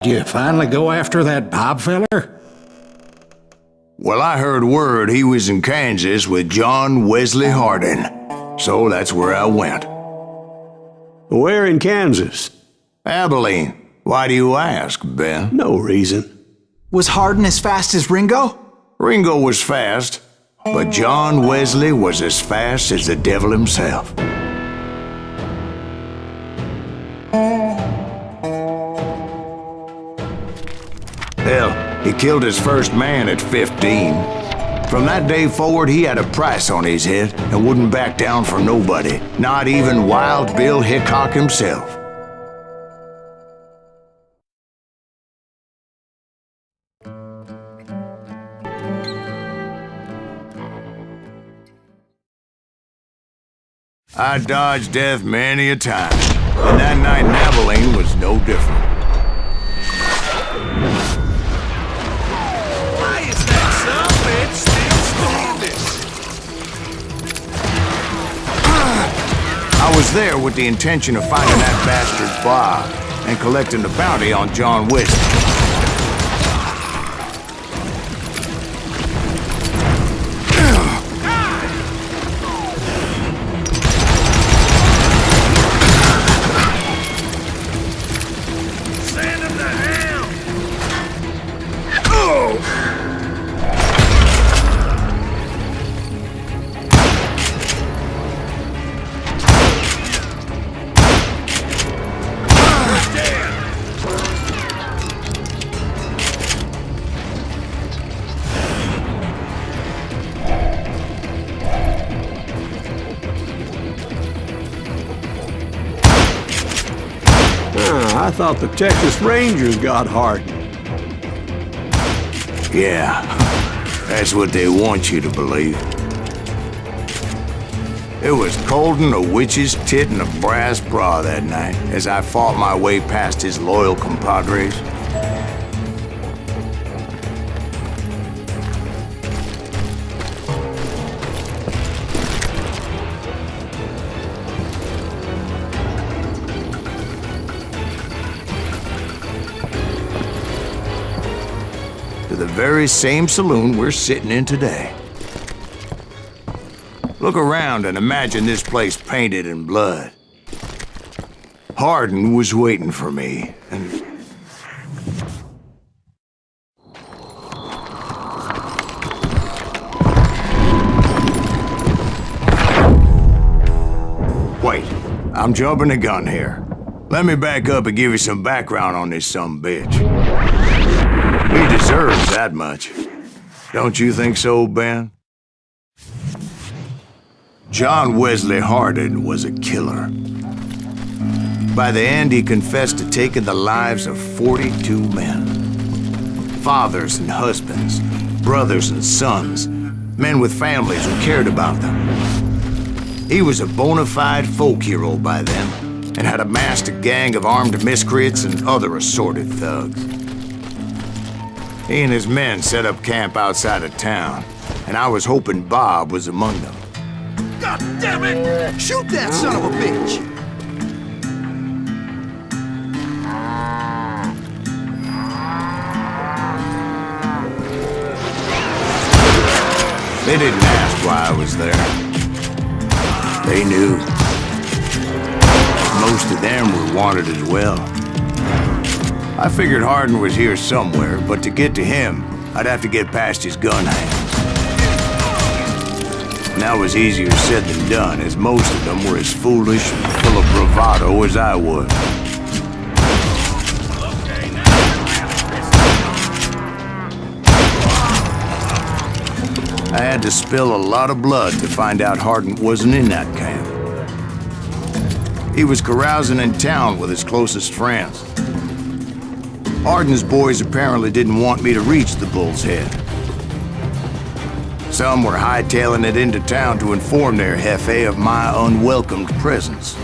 You finally go after that Bob feller? Well, I heard word he was in Kansas with John Wesley Hardin, so that's where I went. Where in Kansas? Abilene. Why do you ask, Ben? No reason. Was Hardin as fast as Ringo? Ringo was fast, but John Wesley was as fast as the devil himself. Hell, he killed his first man at 15. From that day forward, he had a price on his head and wouldn't back down for nobody, not even Wild Bill Hickok himself. I dodged death many a time, and that night in Abilene was no different. Why is that son-bitch still standing? I was there with the intention of finding that bastard Bob and collecting the bounty on John Wesley. I thought the Texas Rangers got Hardin. Yeah, that's what they want you to believe. It was coldin' a witch's tit and a brass bra that night as I fought my way past his loyal compadres. To the very same saloon we're sitting in today. Look around and imagine this place painted in blood. Hardin was waiting for me, and... Wait, I'm jumping the gun here. Let me back up and give you some background on this sumbitch. He deserves that much. Don't you think so, Ben? John Wesley Hardin was a killer. By the end, he confessed to taking the lives of 42 men. Fathers and husbands, brothers and sons, men with families who cared about them. He was a bona fide folk hero by then, and had amassed a gang of armed miscreants and other assorted thugs. He and his men set up camp outside of town, and I was hoping Bob was among them. God damn it! Shoot that son of a bitch! They didn't ask why I was there. They knew. Most of them were wanted as well. I figured Hardin was here somewhere, but to get to him, I'd have to get past his gun hands. And that was easier said than done, as most of them were as foolish and full of bravado as I was. I had to spill a lot of blood to find out Hardin wasn't in that camp. He was carousing in town with his closest friends. Hardin's boys apparently didn't want me to reach the Bull's Head. Some were hightailing it into town to inform their jefe of my unwelcomed presence.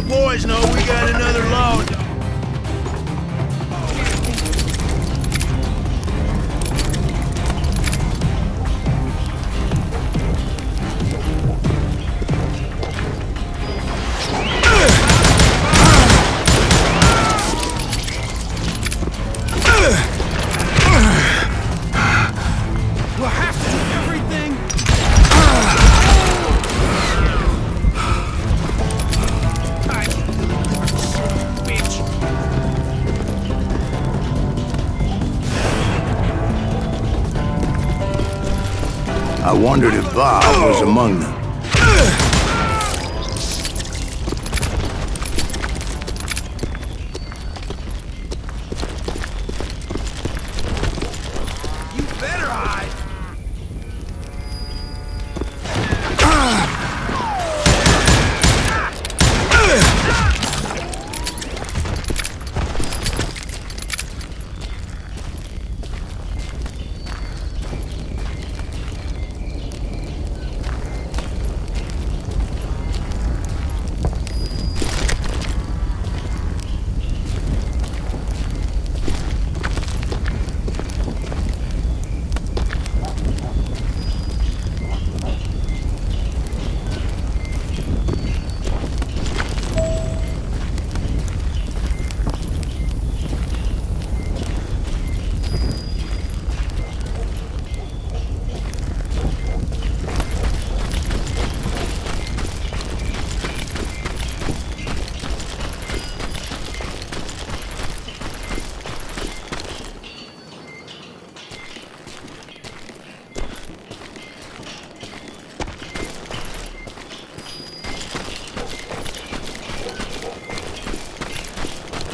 the boys know we got another load. We'll have to do everything. I wondered if Bob was among them. You better hide.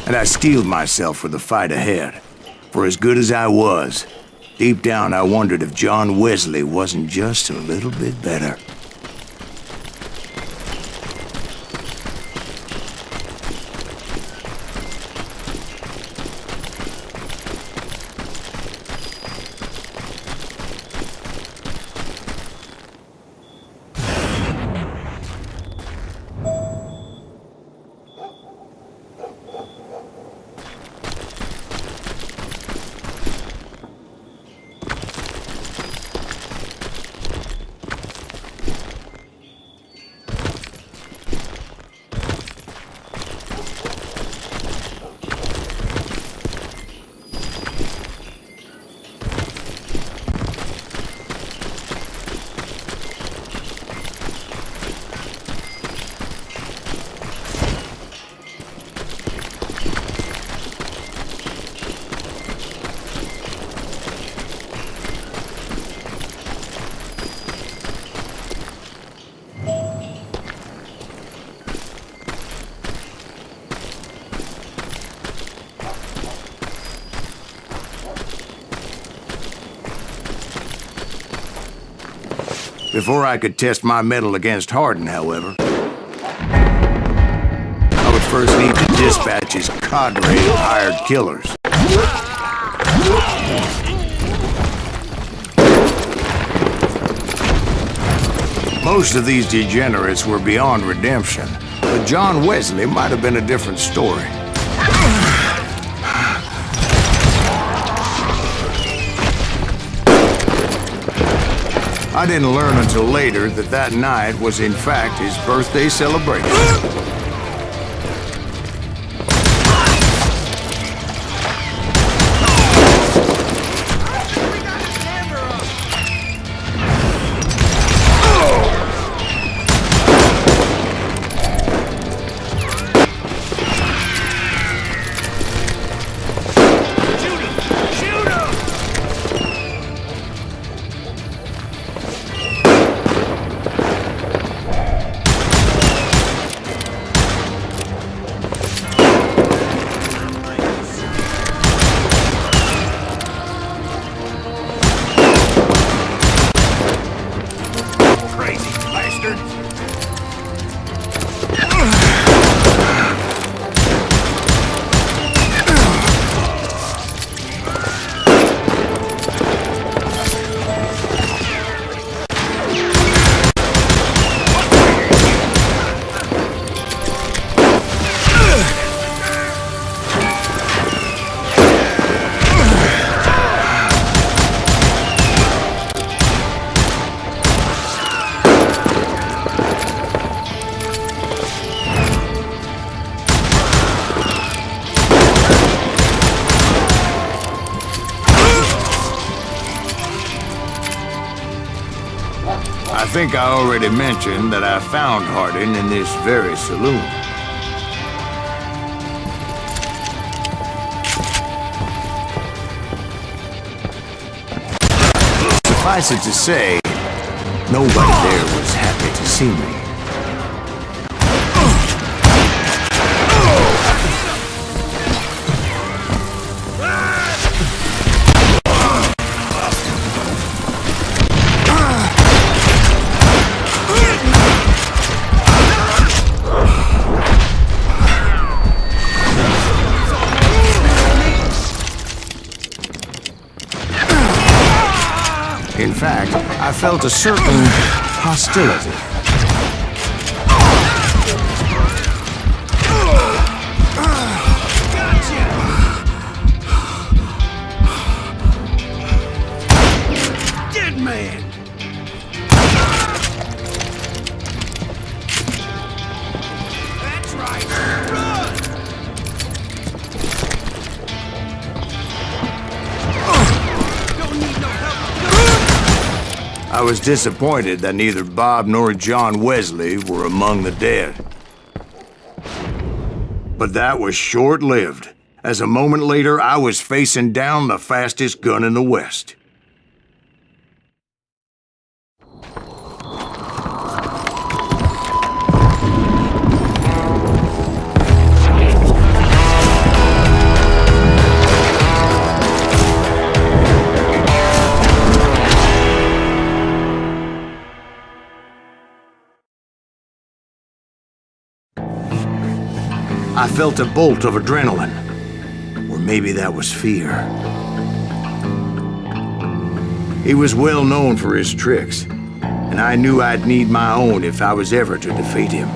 And I steeled myself for the fight ahead. For as good as I was, deep down I wondered if John Wesley wasn't just a little bit better. Before I could test my mettle against Hardin, however, I would first need to dispatch his cadre of hired killers. Most of these degenerates were beyond redemption, but John Wesley might have been a different story. I didn't learn until later that that night was in fact his birthday celebration. I think I already mentioned that I found Hardin in this very saloon. Suffice it to say, nobody there was happy to see me. In fact, I felt a certain hostility. Dead man! That's right! Run! Don't need no help! I was disappointed that neither Bob nor John Wesley were among the dead. But that was short-lived, as a moment later I was facing down the fastest gun in the West. I felt a bolt of adrenaline, or maybe that was fear. He was well known for his tricks, and I knew I'd need my own if I was ever to defeat him.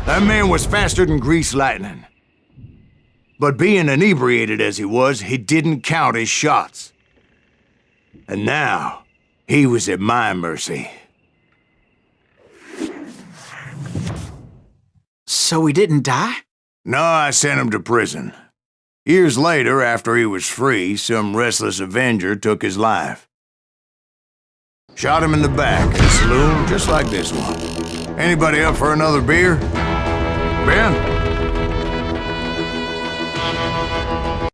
That man was faster than greased lightning. But being inebriated as he was, he didn't count his shots. And now, he was at my mercy. So he didn't die? No, I sent him to prison. Years later, after he was free, some restless avenger took his life. Shot him in the back in a saloon just like this one. Anybody up for another beer? Ben?